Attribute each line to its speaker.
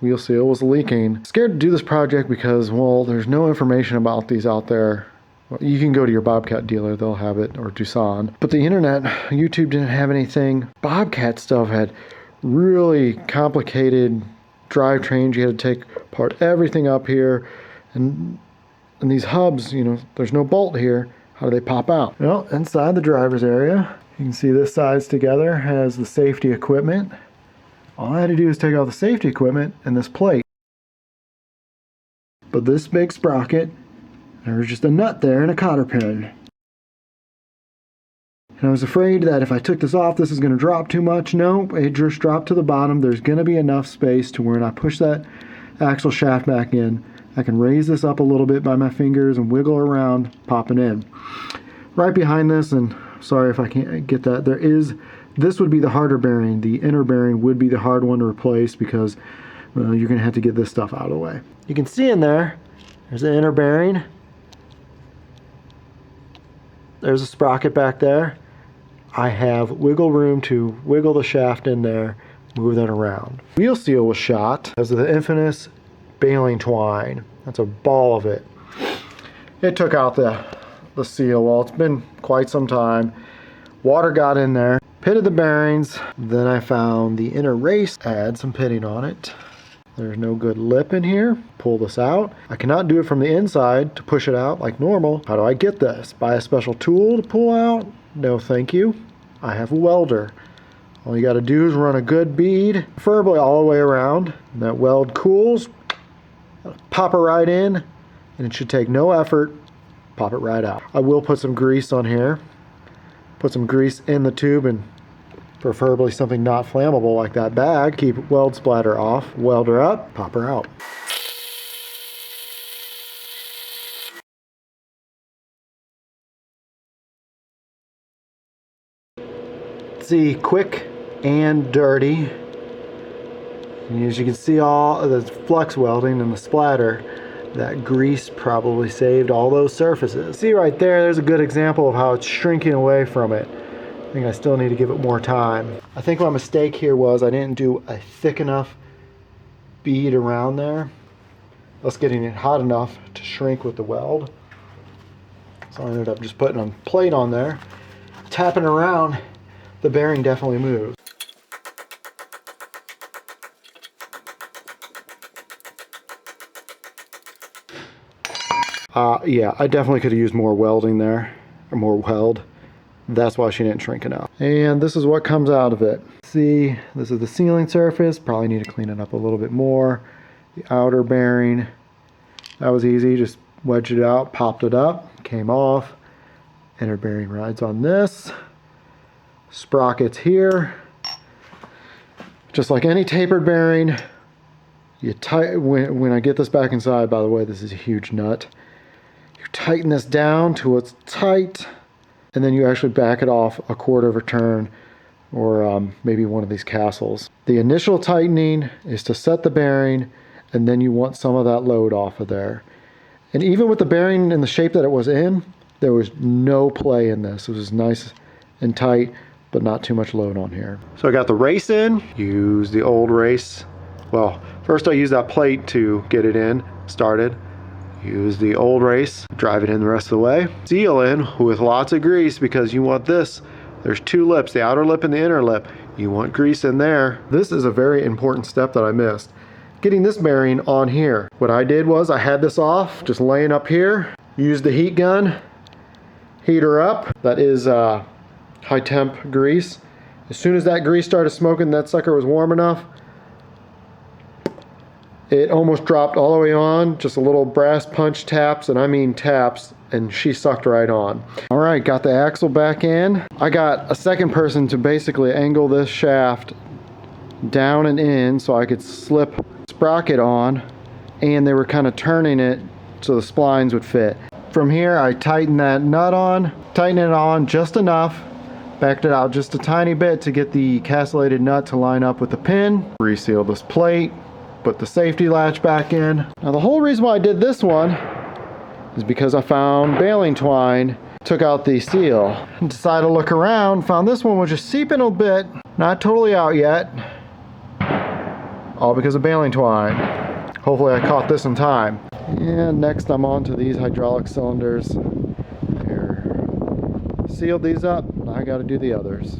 Speaker 1: Wheel seal was leaking. Scared to do this project because, well, there's no information about these out there. Well, you can go to your Bobcat dealer, they'll have it, or Doosan. But the internet, YouTube didn't have anything. Bobcat stuff had really complicated drivetrains. You had to take apart everything up here. And these hubs, you know, there's no bolt here. How do they pop out? Well, inside the driver's area, you can see this side's together, has the safety equipment. All I had to do is take out the safety equipment and this plate. But this big sprocket, there was just a nut there and a cotter pin. And I was afraid that if I took this off, this is going to drop too much. No, it just dropped to the bottom. There's going to be enough space to where when I push that axle shaft back in, I can raise this up a little bit by my fingers and wiggle around, popping in. Right behind this, and sorry if I can't get that, this would be the harder bearing. The inner bearing would be the hard one to replace because you're going to have to get this stuff out of the way. You can see in there's the inner bearing. There's a sprocket back there. I have wiggle room to wiggle the shaft in there, move that around. Wheel seal was shot because of the infamous baling twine. That's a ball of it. It took out the seal. Well, it's been quite some time. Water got in there, pitted the bearings. Then I found the inner race, add some pitting on it. There's no good lip in here. Pull this out. I cannot do it from the inside to push it out like normal. How do I get this? Buy a special tool to pull out? No, thank you. I have a welder. All you got to do is run a good bead, preferably all the way around. And that weld cools, pop it right in, and it should take no effort. Pop it right out. I will put some grease on here. Put some grease in the tube and preferably something not flammable like that bag. Keep weld splatter off. Weld her up, pop her out. See, quick and dirty. And as you can see, all of the flux welding and the splatter, that grease probably saved all those surfaces. See right there, there's a good example of how it's shrinking away from it. I think I still need to give it more time. I think my mistake here was I didn't do a thick enough bead around there, thus getting it hot enough to shrink with the weld. So I ended up just putting a plate on there, tapping around. The bearing definitely moves. Yeah, I definitely could have used more welding there, or more weld. That's why she didn't shrink enough. And this is what comes out of it. See, this is the sealing surface. Probably need to clean it up a little bit more. The outer bearing, that was easy. Just wedged it out, popped it up, came off. Inner bearing rides on this. Sprockets here. Just like any tapered bearing, you when I get this back inside, by the way, this is a huge nut. You tighten this down till it's tight, and then you actually back it off a quarter of a turn, or maybe one of these castles. The initial tightening is to set the bearing, and then you want some of that load off of there. And even with the bearing in the shape that it was in, there was no play in this. It was nice and tight, but not too much load on here. So I got the race in, use the old race. Well, first I used that plate to get it in, started. Use the old race, drive it in the rest of the way. Seal in with lots of grease because you want this. There's two lips, the outer lip and the inner lip. You want grease in there. This is a very important step that I missed. Getting this bearing on here. What I did was I had this off, just laying up here. Used the heat gun, heat her up. That is high temp grease. As soon as that grease started smoking, that sucker was warm enough. It almost dropped all the way on, just a little brass punch taps, and I mean taps, and she sucked right on. All right, got the axle back in. I got a second person to basically angle this shaft down and in so I could slip sprocket on, and they were kind of turning it so the splines would fit. From here, I tightened that nut on, tightened it on just enough, backed it out just a tiny bit to get the castellated nut to line up with the pin, reseal this plate, put the safety latch back in. Now the whole reason why I did this one is because I found baling twine, took out the seal, decided to look around, found this one was just seeping a bit, not totally out yet. all because of baling twine. Hopefully I caught this in time. And next I'm on to these hydraulic cylinders. Sealed these up, now I gotta do the others.